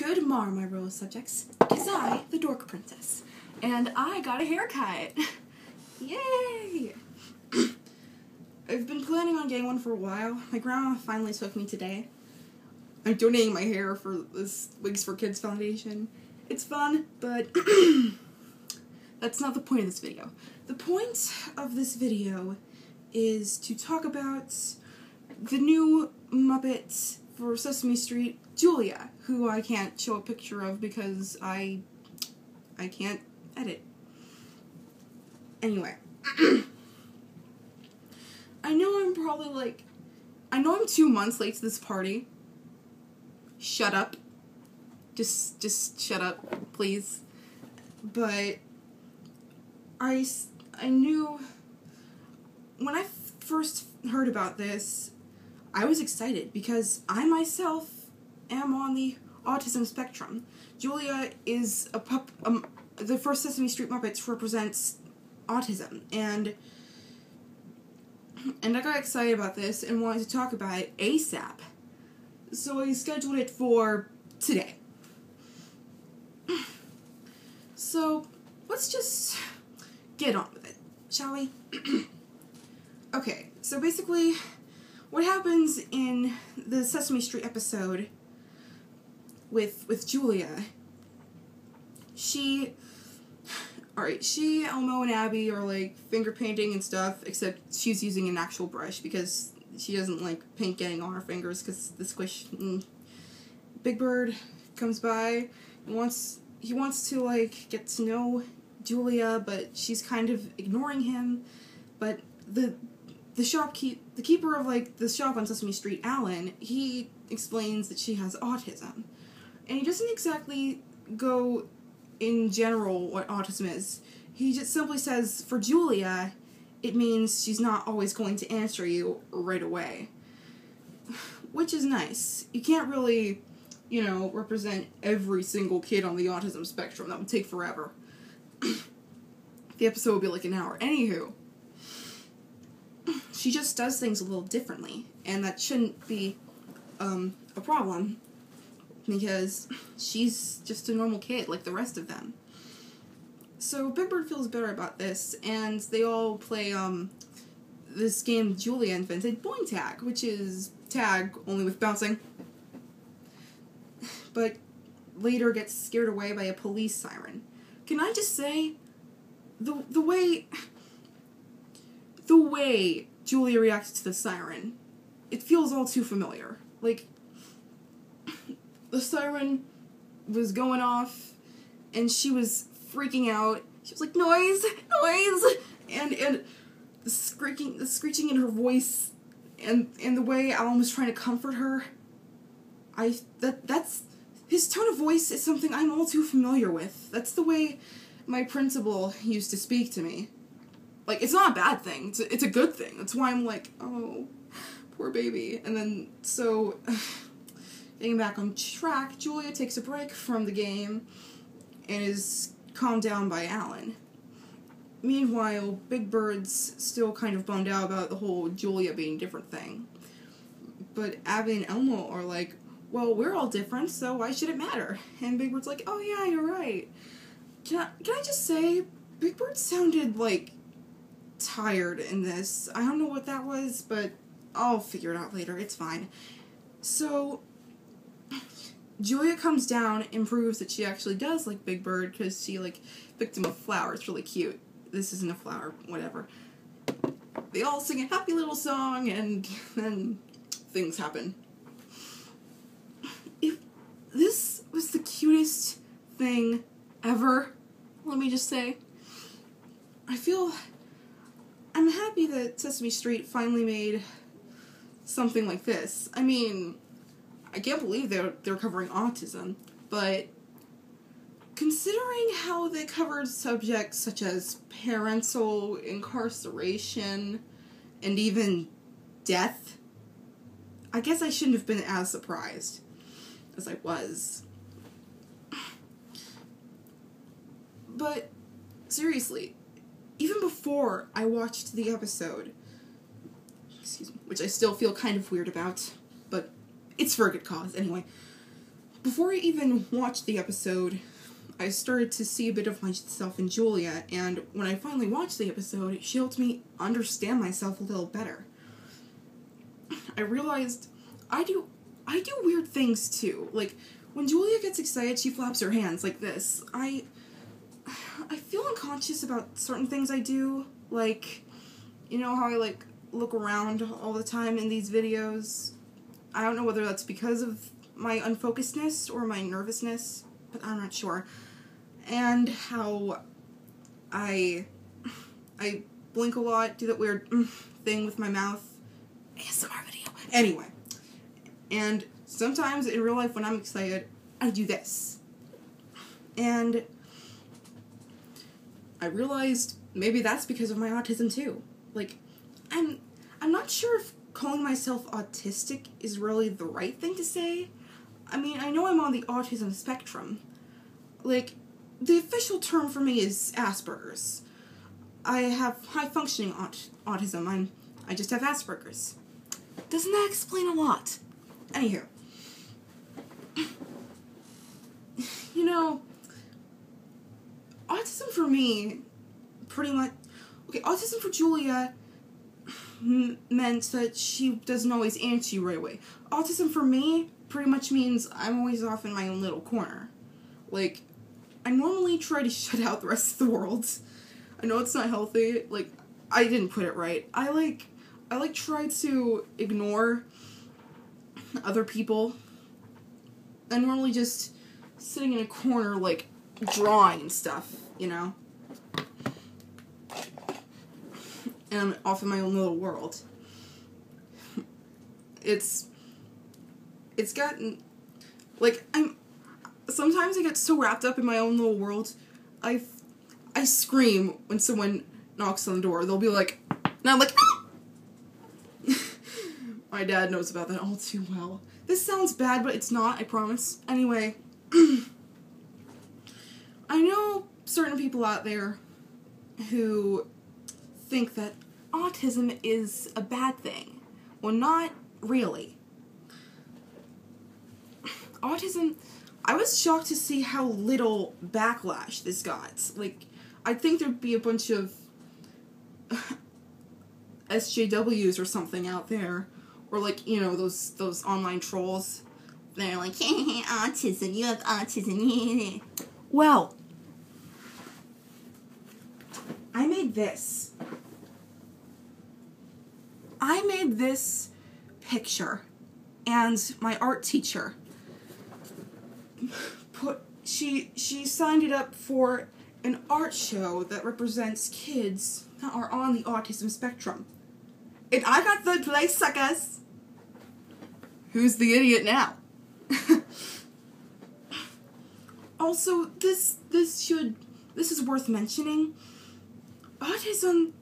Good morning, my royal subjects. It's I, the Dork Princess, and I got a haircut. Yay! I've been planning on getting one for a while. My grandma finally took me today. I'm donating my hair for this Wigs for Kids Foundation. It's fun, but that's not the point of this video. The point of this video is to talk about the new Muppet for Sesame Street, Julia, who I can't show a picture of because I can't edit. Anyway. I know I'm 2 months late to this party. Shut up. Just shut up, please. But I knew when I first heard about this, I was excited because I myself am on the autism spectrum. Julia is the first Sesame Street Muppets represents autism, and I got excited about this and wanted to talk about it ASAP. So I scheduled it for today. So let's just get on with it, shall we? Okay, so basically what happens in the Sesame Street episode with Julia, Elmo, and Abby are, like, finger painting and stuff, except she's using an actual brush because she doesn't like paint getting on her fingers because the squish. Big Bird comes by, he wants to, like, get to know Julia, but she's kind of ignoring him, but the keeper of, like, the shop on Sesame Street, Alan, he explains that she has autism. And he doesn't exactly go in general what autism is. He just simply says, for Julia, it means she's not always going to answer you right away. Which is nice. You can't really, represent every single kid on the autism spectrum. That would take forever. The episode would be like an hour. Anywho, she just does things a little differently, and that shouldn't be a problem, because she's just a normal kid like the rest of them. So Big Bird feels better about this, and they all play this game Julia invented, Boing Tag, which is tag only with bouncing, but later gets scared away by a police siren. Can I just say, the way Julia reacts to the siren, it feels all too familiar. Like, the siren was going off, and she was freaking out. She was like, noise, noise, and the screeching in her voice, and the way Alan was trying to comfort her. That's his tone of voice is something I'm all too familiar with. That's the way my principal used to speak to me. Like, it's not a bad thing. It's a good thing. That's why I'm like, oh, poor baby. And then, so, getting back on track, Julia takes a break from the game and is calmed down by Alan. Meanwhile, Big Bird's still kind of bummed out about the whole Julia being different thing. But Abby and Elmo are like, well, we're all different, so why should it matter? And Big Bird's like, oh yeah, you're right. Can I just say, Big Bird sounded, like, tired in this. I don't know what that was, but I'll figure it out later. It's fine. So Julia comes down and proves that she actually does like Big Bird because she, like, picked him a flower. It's really cute. This isn't a flower, whatever. They all sing a happy little song, and then things happen. If this was the cutest thing ever, let me just say, I'm happy that Sesame Street finally made something like this. I mean, I can't believe they're covering autism, but considering how they covered subjects such as parental incarceration and even death, I guess I shouldn't have been as surprised as I was. But seriously, even before I watched the episode, which I still feel kind of weird about, but it's for a good cause anyway, before I even watched the episode, I started to see a bit of myself in Julia, and when I finally watched the episode, she helped me understand myself a little better. I realized I do weird things too. Like, when Julia gets excited, she flaps her hands like this. I feel unconscious about certain things I do. Like, you know how I, like, look around all the time in these videos? I don't know whether that's because of my unfocusedness or my nervousness, but I'm not sure. And how I blink a lot, do that weird thing with my mouth. ASMR video. Anyway. And sometimes in real life when I'm excited, I do this. And I realized maybe that's because of my autism too. Like, I'm not sure if calling myself autistic is really the right thing to say. I mean, I know I'm on the autism spectrum. Like, the official term for me is Asperger's. I have high-functioning autism. I just have Asperger's. Doesn't that explain a lot? Anywho. You know, autism for me, pretty much... Okay, autism for Julia meant that she doesn't always answer you right away. Autism for me pretty much means I'm always off in my own little corner. Like, I normally try to shut out the rest of the world. I know it's not healthy. Like, I didn't put it right. I try to ignore other people. I'm normally just sitting in a corner, like, drawing and stuff, you know? And I'm off in my own little world. It's gotten, like, sometimes I get so wrapped up in my own little world, I scream when someone knocks on the door. They'll be like, and I'm like, ah! My dad knows about that all too well. This sounds bad, but it's not, I promise. Anyway, I know certain people out there who think that autism is a bad thing. Well, not really. Autism, I was shocked to see how little backlash this got. Like, I'd think there'd be a bunch of SJWs or something out there. Or, like, you know, those online trolls. They're like, hey, autism, you have autism. Well, I made this. I made this picture. And my art teacher she signed it up for an art show that represents kids that are on the autism spectrum. And I got third place, suckers! Who's the idiot now? Also, this is worth mentioning. Autism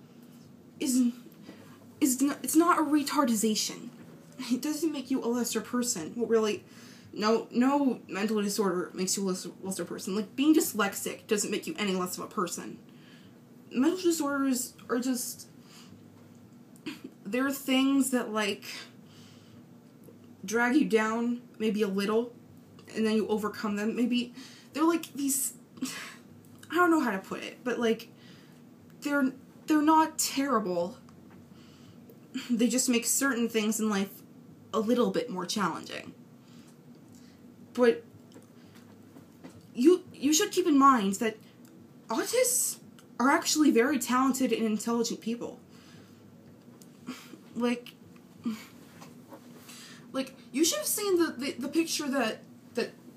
it's not a retardization. It doesn't make you a lesser person. Well, really, no mental disorder makes you a lesser person. Like, being dyslexic doesn't make you any less of a person. Mental disorders are just... They're things that, like, drag you down maybe a little, and then you overcome them. Maybe they're like these... I don't know how to put it, but, like, they're not terrible. They just make certain things in life a little bit more challenging. But you should keep in mind that autists are actually very talented and intelligent people. Like you should have seen the picture that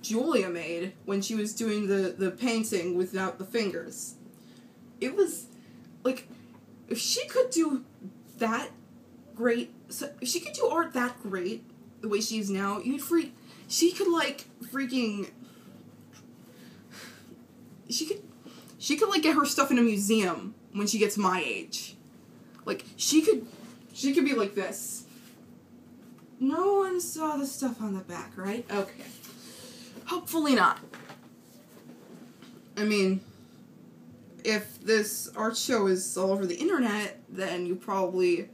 Julia made when she was doing the painting without the fingers. It was, like, if she could do that great, so if she could do art that great, the way she is now, she could, like, freaking, she could, like, get her stuff in a museum when she gets my age. Like, she could be like this. No one saw the stuff on the back, right? Okay. Hopefully not. I mean, if this art show is all over the internet, then I probably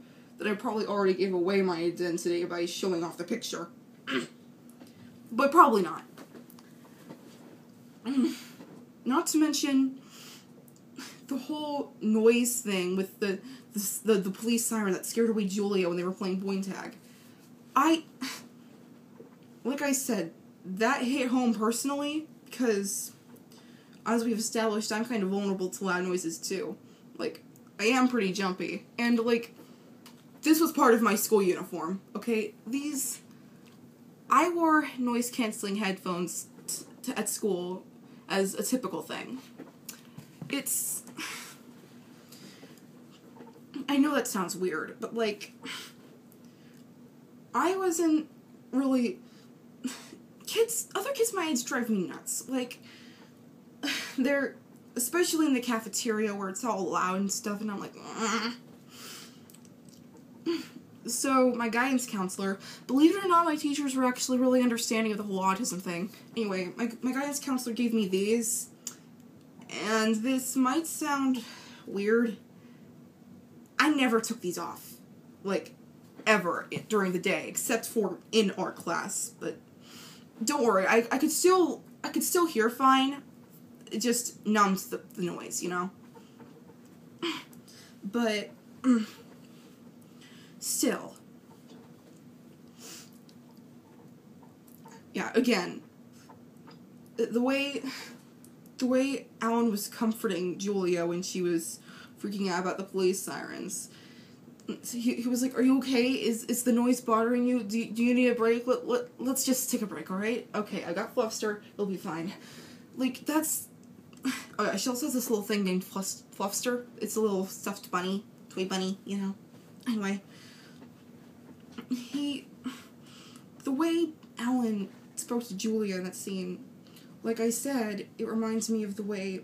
already gave away my identity by showing off the picture. But probably not. Not to mention the whole noise thing with the police siren that scared away Julia when they were playing Boing Tag. Like I said, that hit home personally, because, as we've established, I'm kind of vulnerable to loud noises too. Like, I am pretty jumpy, and, like, this was part of my school uniform, okay? I wore noise-canceling headphones at school as a typical thing. I know that sounds weird, but, like, I wasn't really... Other kids my age drive me nuts. Like, they're, especially in the cafeteria where it's all loud and stuff, and I'm like, ugh. So, my guidance counselor, believe it or not, my teachers were actually really understanding of the whole autism thing. Anyway, my guidance counselor gave me these, and this might sound weird. I never took these off, like, ever during the day, except for in art class, but don't worry, I could still hear fine. It just numbs the noise, you know? But, still. Yeah, again, the way Alan was comforting Julia when she was freaking out about the police sirens, he was like, "Are you okay? Is the noise bothering you? Do you need a break? Let's just take a break, alright? Okay, I got Fluffster, it'll be fine." Like, that's... Oh yeah, she also has this little thing named Fluffster. It's a little stuffed bunny, toy bunny, you know? Anyway. The way Alan spoke to Julia in that scene, like I said, it reminds me of the way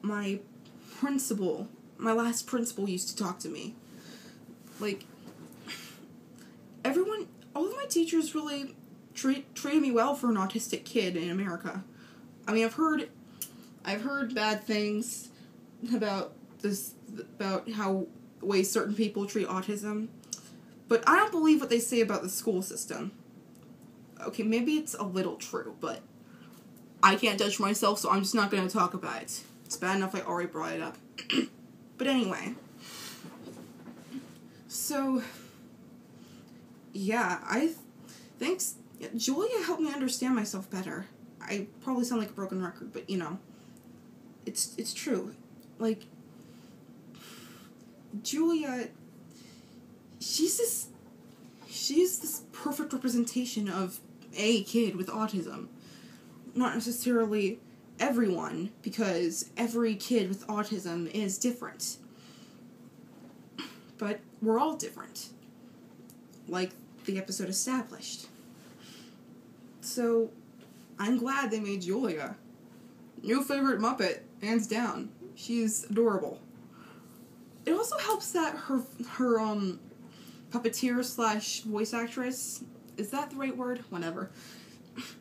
my last principal used to talk to me. Like, all of my teachers really treated me well for an autistic kid in America. I mean, I've heard bad things about how the way certain people treat autism, but I don't believe what they say about the school system. Okay, maybe it's a little true, but I can't judge myself, so I'm just not going to talk about it. It's bad enough I already brought it up. But anyway. So, yeah, Julia helped me understand myself better. I probably sound like a broken record, but, you know, it's true. Like, Julia, she's this perfect representation of a kid with autism. Not necessarily everyone, because every kid with autism is different. But we're all different, like the episode established. So, I'm glad they made Julia. New favorite Muppet, hands down. She's adorable. It also helps that her puppeteer / voice actress, is that the right word? Whatever.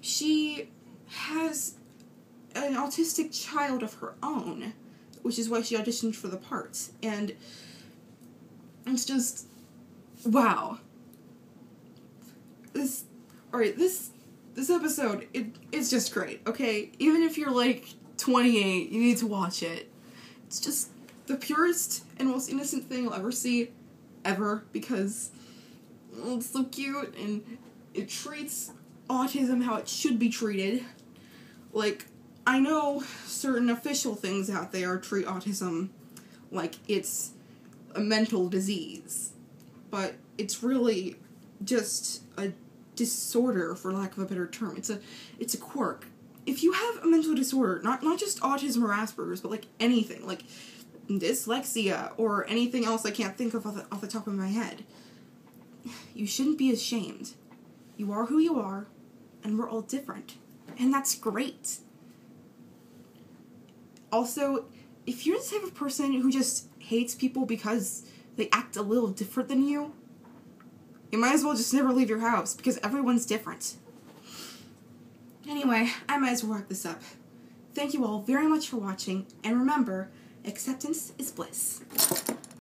She has an autistic child of her own, which is why she auditioned for the part. And it's just, wow. This episode, it's just great, okay? Even if you're, like, 28, you need to watch it. It's just the purest and most innocent thing you'll ever see, ever, because it's so cute, and it treats autism how it should be treated. Like, I know certain official things out there treat autism like it's a mental disease, but it's really just a disorder, for lack of a better term. It's a quirk. If you have a mental disorder, not just autism or Asperger's, but like anything, like dyslexia or anything else I can't think of off the top of my head, you shouldn't be ashamed. You are who you are, and we're all different, and that's great. Also, if you're the type of person who just hates people because they act a little different than you might as well just never leave your house, because everyone's different. Anyway, I might as well wrap this up. Thank you all very much for watching, and remember, acceptance is bliss.